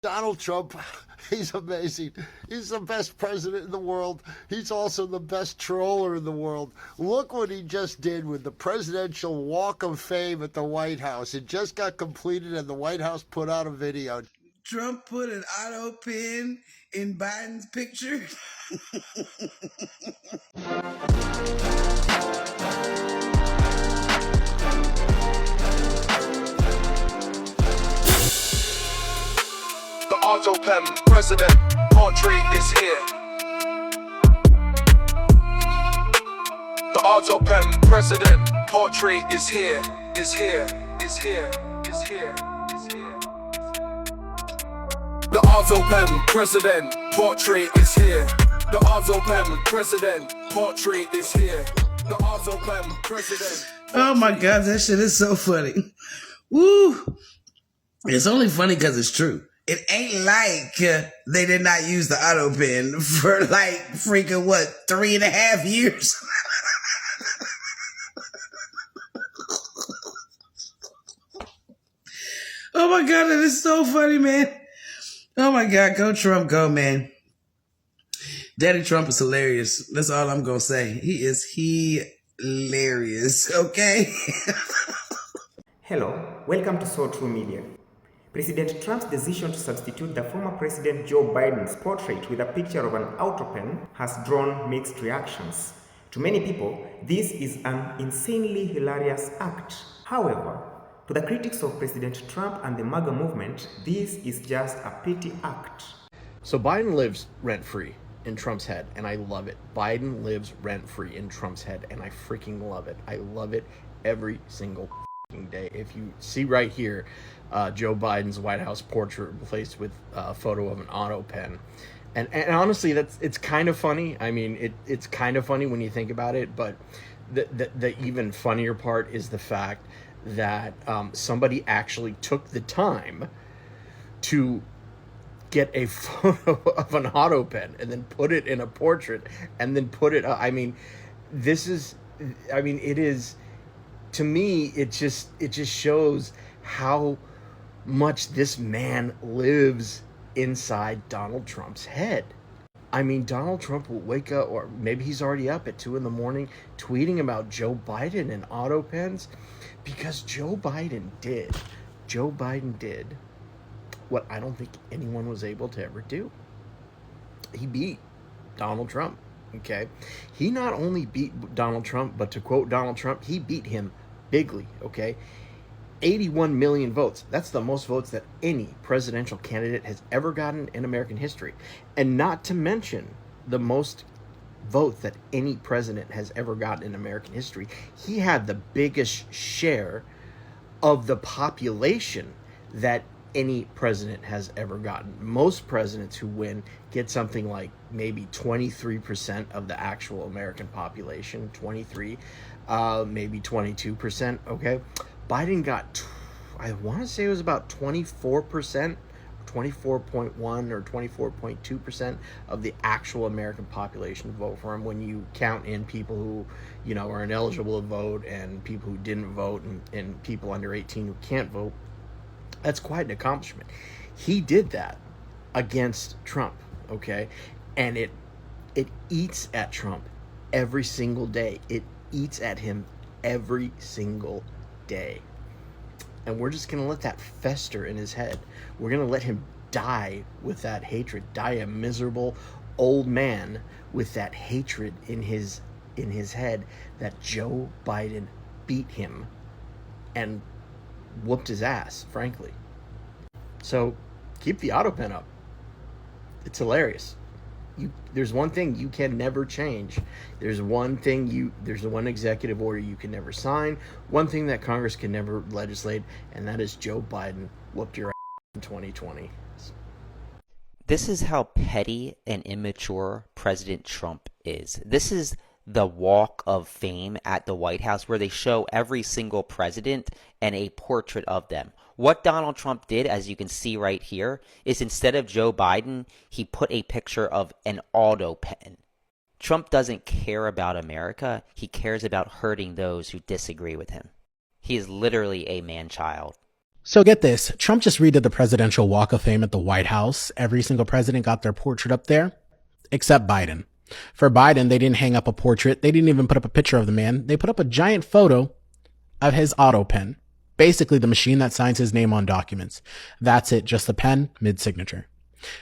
Donald Trump, he's amazing. He's the best president in the world. He's also the best troller in the world. Look what he just did with the Presidential Walk of Fame at the White House. It just got completed and the White House put out a video. Trump put an Autopen in Biden's picture. The Autopen president portrait is here. The Autopen president portrait is here, is here, is here, is here, is here. The Autopen president portrait is here. The Autopen president portrait is here. The Autopen president. Oh my God, that shit is so funny. Woo! It's only funny because it's true. It ain't like they did not use the Autopen for like freaking 3.5 years. Oh my God, that is so funny, man. Oh my God, go Trump, go, man. Daddy Trump is hilarious. That's all I'm gonna say. He is hilarious, okay? Hello, welcome to So True Media. President Trump's decision to substitute the former President Joe Biden's portrait with a picture of an Autopen has drawn mixed reactions. To many people, this is an insanely hilarious act. However, to the critics of President Trump and the MAGA movement, this is just a petty act. So Biden lives rent-free in Trump's head, and I love it. Biden lives rent-free in Trump's head, and I freaking love it. I love it every single day. If you see right here, Joe Biden's White House portrait replaced with a photo of an Autopen. And honestly, it's kind of funny. I mean, it's kind of funny when you think about it, but the even funnier part is the fact that somebody actually took the time to get a photo of an Autopen and then put it in a portrait and then put it up. I mean, it is, to me, it just shows how much this man lives inside Donald Trump's head. I mean, Donald Trump will wake up, or maybe he's already up at 2 a.m, tweeting about Joe Biden and Autopens, because Joe Biden did what I don't think anyone was able to ever do. He beat Donald Trump, okay? He not only beat Donald Trump, but to quote Donald Trump, he beat him bigly, okay? 81 million votes. That's the most votes that any presidential candidate has ever gotten in American history. And not to mention the most votes that any president has ever gotten in American history. He had the biggest share of the population that any president has ever gotten. Most presidents who win get something like maybe 23% of the actual American population, 23, maybe 22%, okay? Biden got, I want to say it was about 24%, 24.1 or 24.2% of the actual American population to vote for him, when you count in people who, are ineligible to vote and people who didn't vote and people under 18 who can't vote. That's quite an accomplishment. He did that against Trump, okay? And it eats at Trump every single day. It eats at him every single day. And we're just going to let that fester in his head. We're going to let him die with that hatred, die a miserable old man with that hatred in his head that Joe Biden beat him and whooped his ass, frankly. So keep the Autopen up. It's hilarious. There's one thing you can never change. There's one executive order you can never sign. One thing that Congress can never legislate, and that is Joe Biden whooped your ass in 2020. This is how petty and immature President Trump is. This is the Walk of Fame at the White House, where they show every single president and a portrait of them. What Donald Trump did, as you can see right here, is instead of Joe Biden, he put a picture of an Autopen. Trump doesn't care about America. He cares about hurting those who disagree with him. He is literally a man-child. So get this, Trump just redid the Presidential Walk of Fame at the White House. Every single president got their portrait up there, except Biden. For Biden, they didn't hang up a portrait. They didn't even put up a picture of the man. They put up a giant photo of his Autopen, basically the machine that signs his name on documents. That's it, just the pen, mid-signature.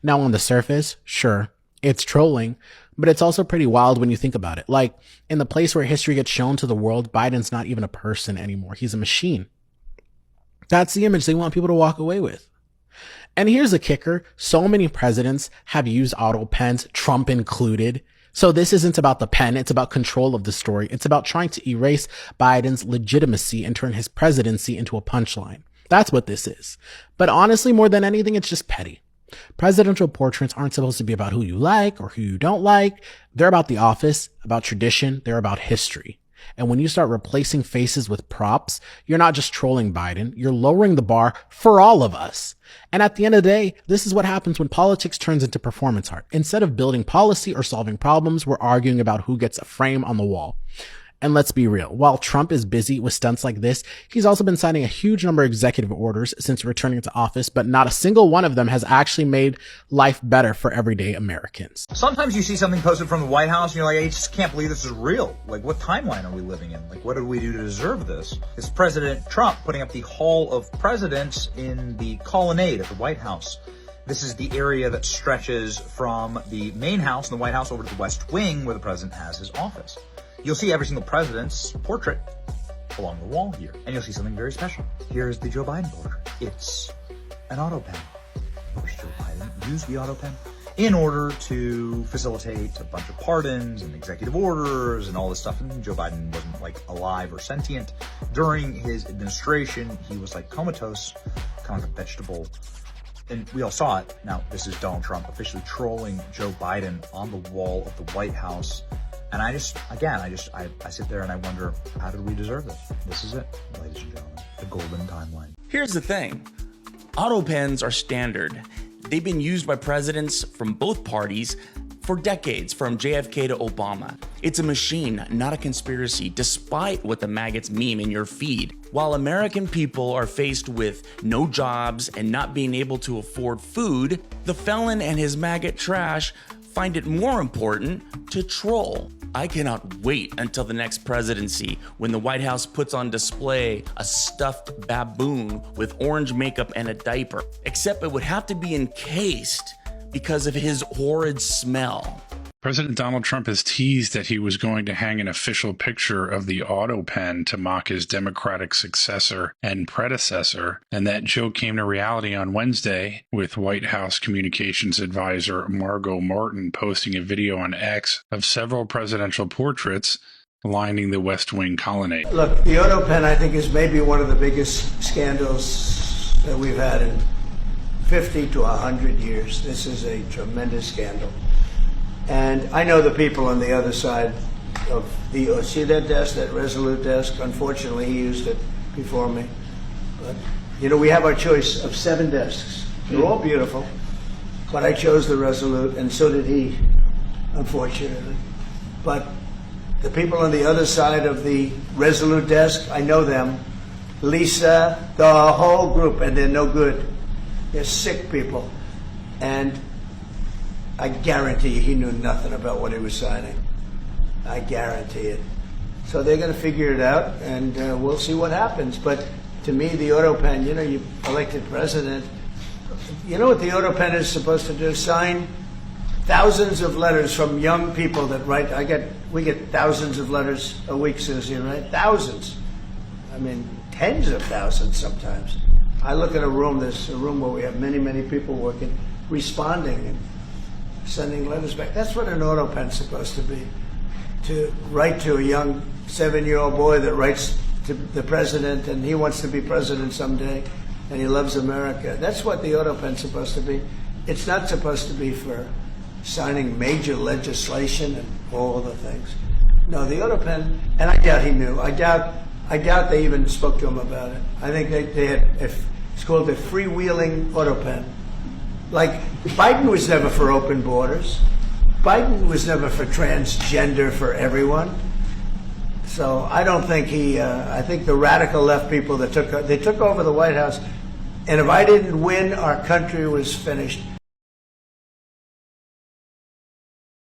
Now on the surface, sure, it's trolling, but it's also pretty wild when you think about it. Like, in the place where history gets shown to the world, Biden's not even a person anymore. He's a machine. That's the image they want people to walk away with. And here's the kicker. So many presidents have used auto pens, Trump included. So this isn't about the pen. It's about control of the story. It's about trying to erase Biden's legitimacy and turn his presidency into a punchline. That's what this is. But honestly, more than anything, it's just petty. Presidential portraits aren't supposed to be about who you like or who you don't like. They're about the office, about tradition. They're about history. And when you start replacing faces with props, you're not just trolling Biden, you're lowering the bar for all of us. And at the end of the day, this is what happens when politics turns into performance art. Instead of building policy or solving problems, we're arguing about who gets a frame on the wall. And let's be real, while Trump is busy with stunts like this, he's also been signing a huge number of executive orders since returning to office, but not a single one of them has actually made life better for everyday Americans. Sometimes you see something posted from the White House and you're like, I just can't believe this is real. Like, what timeline are we living in? Like, what did we do to deserve this? It's President Trump putting up the Hall of Presidents in the colonnade at the White House. This is the area that stretches from the main house in the White House over to the West Wing where the president has his office. You'll see every single president's portrait along the wall here. And you'll see something very special. Here's the Joe Biden portrait. It's an Autopen. Of course, Joe Biden used the Autopen in order to facilitate a bunch of pardons and executive orders and all this stuff. And Joe Biden wasn't like alive or sentient. During his administration, he was like comatose, kind of like a vegetable. And we all saw it. Now, this is Donald Trump officially trolling Joe Biden on the wall of the White House. And I sit there and I wonder, how did we deserve this? This is it, ladies and gentlemen, the golden timeline. Here's the thing. Auto pens are standard. They've been used by presidents from both parties for decades, from JFK to Obama. It's a machine, not a conspiracy, despite what the maggots meme in your feed. While American people are faced with no jobs and not being able to afford food, the felon and his maggot trash find it more important to troll. I cannot wait until the next presidency when the White House puts on display a stuffed baboon with orange makeup and a diaper. Except it would have to be encased because of his horrid smell. President Donald Trump has teased that he was going to hang an official picture of the Autopen to mock his Democratic successor and predecessor, and that joke came to reality on Wednesday with White House Communications Advisor Margot Martin posting a video on X of several presidential portraits lining the West Wing colonnade. Look, the Autopen, I think, is maybe one of the biggest scandals that we've had in 50 to 100 years. This is a tremendous scandal. And I know the people on the other side of the, see that desk, that Resolute desk? Unfortunately, he used it before me. But, you know, we have our choice of 7 desks. They're all beautiful, but I chose the Resolute, and so did he, unfortunately. But the people on the other side of the Resolute desk, I know them. Lisa, the whole group, and they're no good. They're sick people. And I guarantee you he knew nothing about what he was signing. I guarantee it. So they're going to figure it out, and we'll see what happens. But to me, the Autopen, you know, you elected president. You know what the Autopen is supposed to do? Sign thousands of letters from young people that write. We get thousands of letters a week, Susie, right? Thousands. I mean, tens of thousands sometimes. I look at a room, there's a room where we have many, many people working, responding and sending letters back. That's what an Autopen's supposed to be. To write to a young 7-year-old boy that writes to the president and he wants to be president someday and he loves America. That's what the Autopen's supposed to be. It's not supposed to be for signing major legislation and all the things. No, the Autopen, and I doubt he knew. I doubt they even spoke to him about it. I think they had, it's called a freewheeling Autopen. Like, Biden was never for open borders. Biden was never for transgender for everyone. So I don't think I think the radical left people that took over the White House And if I didn't win, our country was finished.